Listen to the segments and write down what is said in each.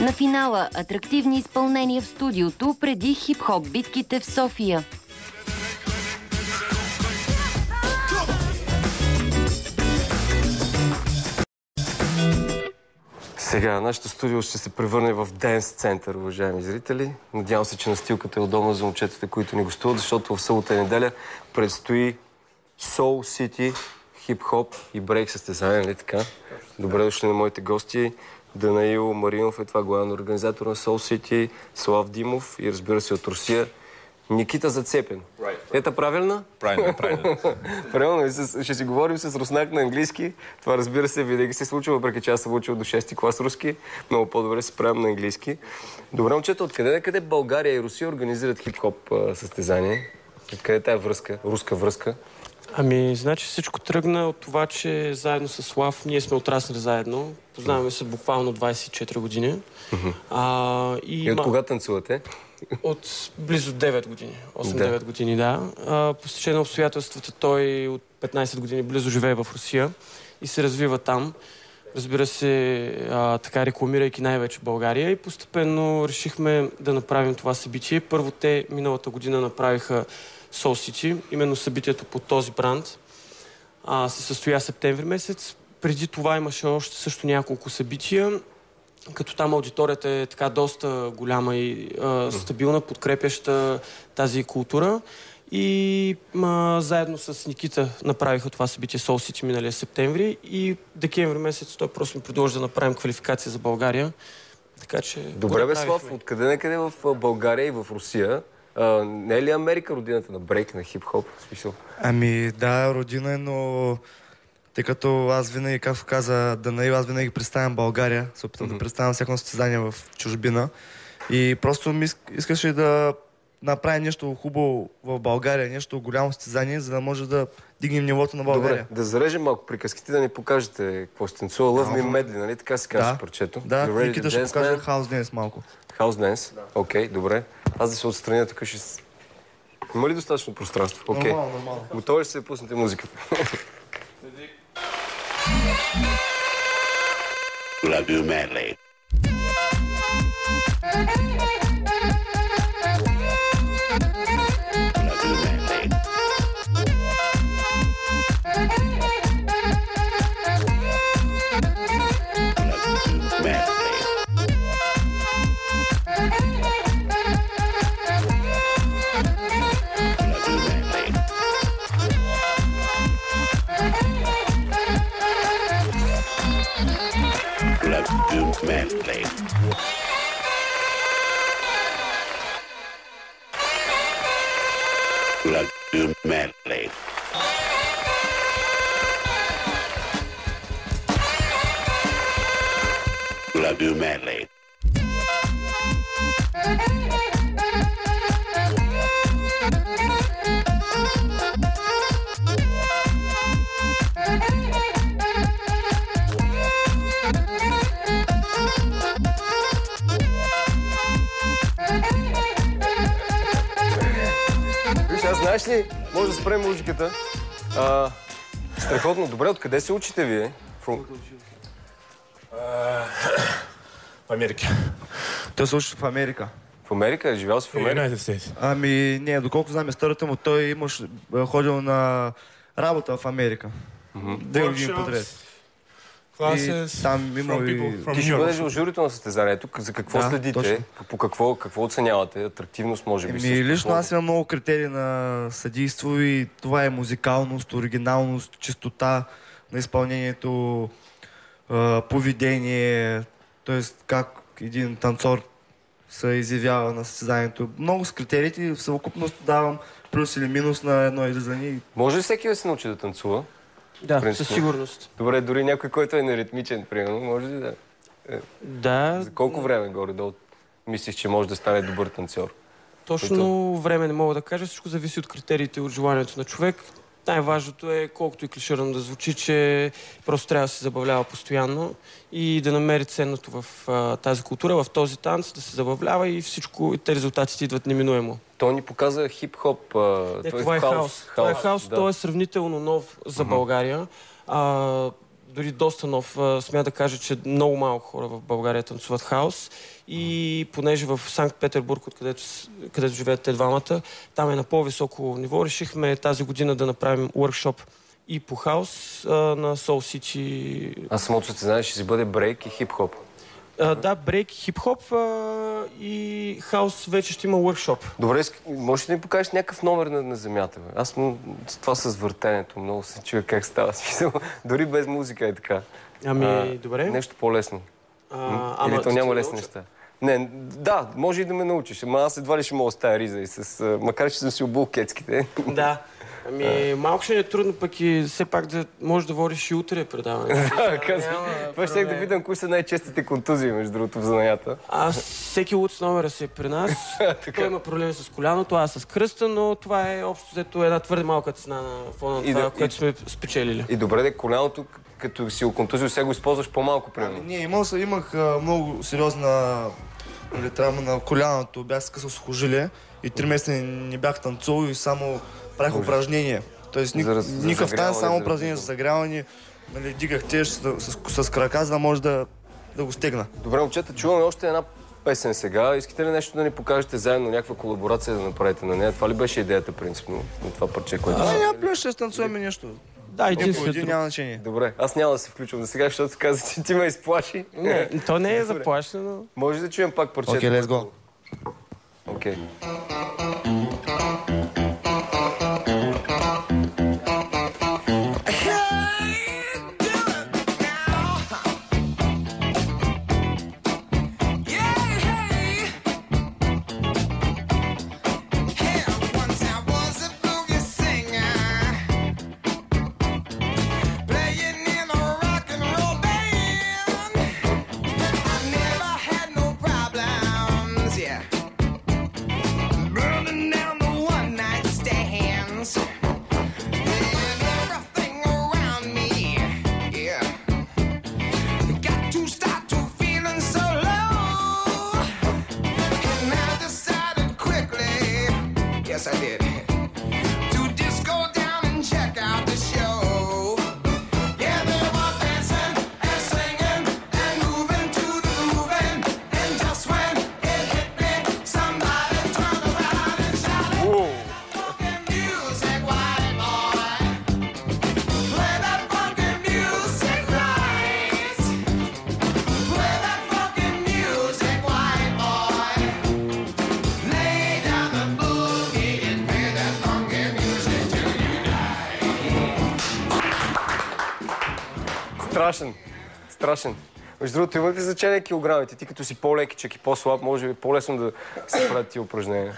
На финала атрактивни изпълнения в студиото преди хип-хоп битките в София. Сега, нашето студио ще се превърне в денс център, уважаеми зрители. Надявам се, че настилката е удобна за момчетата, които ни гостуват, защото в събота и неделя предстои Soul City, хип-хоп и брейк състезание, нали така? Добре дошли на моите гости. Данаил Маринов е това главен организатор на Soul City, Слав Димов и разбира се от Русия Никита Зацепен. Ета правилно? Правилно. Правилно. Ще си говорим с руснак на английски. Това, разбира се, винаги се случва, въпреки че аз съм учил до 6-ти клас руски. Много по-добре се правим на английски. Добре, момчета, откъде на къде България и Русия организират хип-хоп състезание? Къде е тая връзка, руска връзка? Ами, значи всичко тръгна от това, че заедно с Слав ние сме отраснали заедно. Познаваме се буквално 24 години. И от кога танцувате? От близо 9 години. 8-9 години, да. По стечение на обстоятелствата той от 15 години близо живее в Русия и се развива там. Разбира се, така рекламирайки най-вече България и постепенно решихме да направим това събитие. Първо те миналата година направиха Soul City, именно събитието по този бранд. Се състоя септември месец. Преди това имаше още също няколко събития, като там аудиторията е така доста голяма и стабилна, подкрепяща тази култура. И заедно с Никита направиха това събитие Soul City миналия септември и декември месец той просто ми предложи да направим квалификация за България. Така че... Добре, бе, Слав, откъде некъде в България и в Русия? Не е ли Америка родината на брейк, на хип-хоп? Ами да, родина е, но тъй като аз винаги, както каза Данаил, аз винаги представям България, се опитам да представям всяко състезание в чужбина и просто ми искаше да направим нещо хубаво в България, нещо голямо състезание, за да може да дигнем нивото на България. Добре, да зарежем малко приказките, да ни покажете какво сте танцува. Love Me Medley, нали? Така се казва парчето. Да, Никита ще покаже House Dance малко. House Dance? Окей, добре. Аз да се отстраня тук ще... Има ли достатъчно пространство? Окей. Нормално. Готови ли ще се пуснете музиката? Love You Medley. Medley. Love You Medley. Love You Medley. Знаеш ли, може да спрем музиката. Страхотно. Добре, откъде се учите вие? В Америка. Той се учи в Америка. В Америка? Живял си в Америка? Ами не, доколко знам историята му, той ходил на работа в Америка. 2 години подред. И там има и... Ти ще бъдеш в журито на състезанието. За какво следите? По какво оценявате? Атрактивност, може би? Лично аз имам много критерии на съдийство и това е музикалност, оригиналност, чистота на изпълнението, поведение, т.е. как един танцор се изявява на състезанието. Много с критериите в съвкупност давам плюс или минус на едно излизане. Може ли всеки да се научи да танцува? Да, със сигурност. Добре, дори някой, който е неритмичен, примерно, може ли да... Да. За колко време горе-долу мислиш, че може да стане добър танцор? Точно време не мога да кажа. Всичко зависи от критериите и от желанието на човек. Най-важното е, колкото и клиширано да звучи, че просто трябва да се забавлява постоянно и да намери ценното в тази култура, в този танц, да се забавлява и всичко, и те резултатите идват неминуемо. Той ни показа хип-хоп. Това е хаос. Това е хаос, той е сравнително нов за България. дори доста нов. Смея да кажа, че много малко хора в България танцуват хаус. И понеже в Санкт-Петербург, където живеят те двамата, там е на по-високо ниво, решихме тази година да направим workshop и по хаус на Soul City. А самото състезание ще си бъде брейк и хип-хоп. Да, брейк, хип-хоп и хаус вече ще има workshop. Добре, можеш да ни покажеш някакъв номер на земята? Бе? Аз това с въртенето много се чуя как става. Дори без музика е така. Добре. Нещо по-лесно. Или то няма лесни неща. Не, да, може и да ме научиш, ама аз едва ли ще мога с тая риза макар че съм си обул кецките. Да. Малко ще е трудно, пък и все пак да можеш да водиш и утре предаване. Това ще да питам, кои са най-честите контузии, между другото, в занаята. Всеки луд с номера си е при нас. Той има проблеми с коляното, аз с кръста, но това е общо взето една твърде малка цена на фона на това, което сме спечелили. И добре, коляното, като си го контузил, сега го използваш по-малко, примерно. Имах много сериозна травма на коляното. Бях скъсал сухожилие и 3 месеца не бях танцувал и само правих упражнения. Тоест никакъв стан, само упражнения за загряване. Дигах теж с крака, за да може да го стегна. Добре, момчета, чуваме още една песен сега. Искате ли нещо да ни покажете заедно, някаква колаборация да направите на нея? Това ли беше идеята, принципно, на това парче, което... Няма плюс, ще станцуваме нещо. Да, един няма значение. Добре, аз няма да се включвам за сега, защото каза, че ти ме изплаши. Не, то не е заплашено. Може да чуем пак парчето. Окей, let's go. Окей. Страшен. Между другото, имат ли значение килограмите? Ти като си по-лекичък и по-слаб, може би по-лесно да се правят тия упражнения.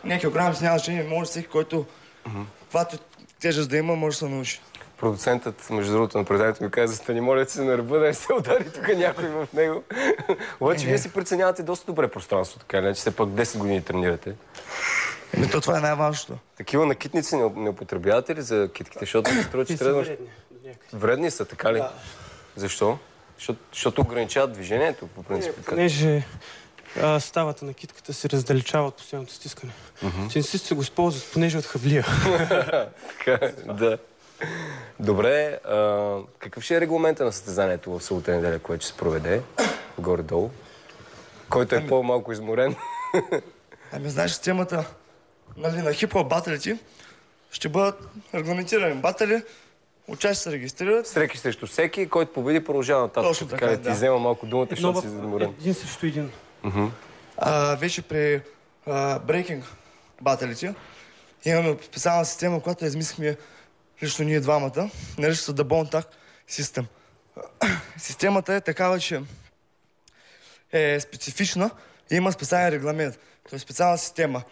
Не, килограмите няма значение. Може всеки, който каквато тежест да има, може да се научи. Продуцентът, между другото, на предаването ми каза, да ни моля се на ръба, да не се удари тук някой в него. Обаче вие си преценявате доста добре пространство, така не, че все пак 10 години тренирате. Това е най-важното. Такива накитници не употребявате ли за китките? Защото се струва, че трябва да... Вредни са, така ли? Да. Защо? Защото ограничават движението, по принцип. Понеже ставата на китката се раздалечава от постоянното стискане. Тенисистите го използват, понеже от хавлия. Така, да. Добре, какъв ще е регламента на състезанието в събота неделя, което ще се проведе? Горе-долу. Който е по-малко изморен. Знаеш, системата на хип-хоп батълите ще бъдат регламентирани батали. Учащи се регистрират. Всеки срещу всеки, който победи, продължава нататък. Точно така, Ти взема малко думата, защото си заморен. Един срещу един. Вече при брейкинг батълите имаме специална система, която измислихме лично ние двамата. Нарича се The Bone Tag System. Системата е такава, че е специфична и има специален регламент. Това е специална система.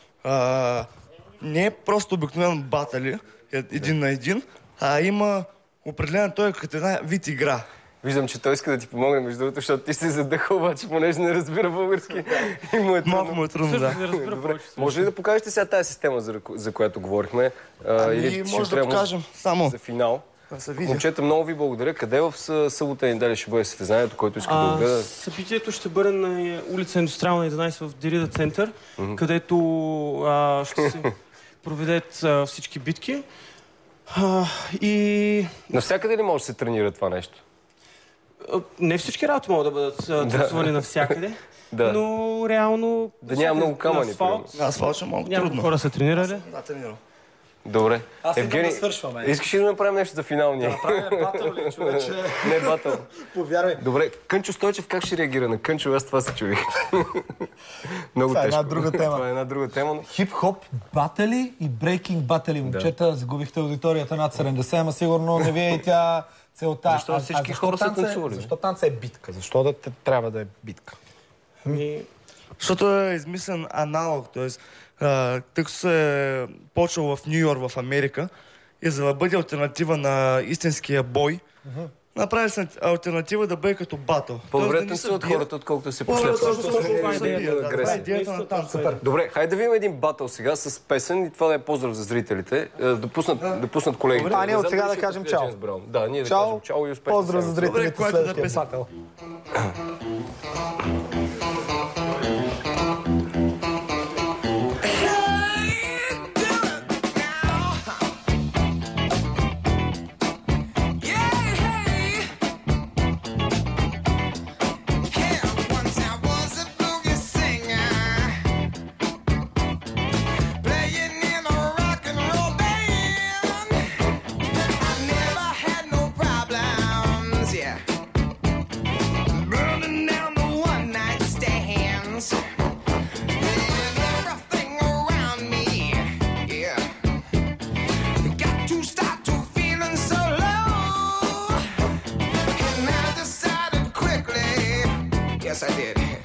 Не е просто обикновен батали, един на един, а има определена той като една вид игра. Виждам, че той иска да ти помогне, между другото, защото ти се задъха, обаче, понеже не разбира български. Малко му е трудно, да. Добре. Може ли да покажете сега тази система, за която говорихме? Или може да покажем само за финал. Да се види. Момчета, много ви благодаря. Къде в събота и неделя ще бъде състезанието, който иска да гледа? Събитието ще бъде на улица Индустриална 11 в Дерида център, където ще се проведат всички битки. И Навсякъде ли може да се тренира това нещо? не всички работи могат да бъдат танцувани навсякъде, Да. но реално... Да няма много камъни, на асфалт, Аз това ще малко няколко трудно. хора са тренирали. Да, тренирам. Добре. Аз искам да свършваме. искаш ли да направим нещо за финалния? Правим батъл ли, човече? Не батъл. Повярвай. Добре, Кънчо Стойчев как ще реагира на Кънчо? Аз това се чудих. Много Това е тежко. една друга тема. Това е една друга тема. Но... Хип-хоп батали и брейкинг батали. Момчета, загубихте аудиторията над 70, ама сигурно не ви е и тя целта. Защо всички хора са танцували? Защо танца е битка? Защо да трябва да е битка? Защото е измислен аналог, т.е. тъй като се е почвал в Ню Йорк, в Америка, и за да бъде алтернатива на истинския бой, направи се альтернатива да бъде като батъл. По-добре танцуват хората, отколкото се По-добре последват. това е идеята на танца. Добре, хайде да видим един батъл сега с песен и това да е поздрав за зрителите. Да пуснат колегите. А ние Не от знам сега дали да ще кажем подкрепя чао. Джеймс Браун. Да, ние да Чао. кажем чао и успешно. Поздрав за зрителите коя в да е следващия песен? батъл. Yes, I did.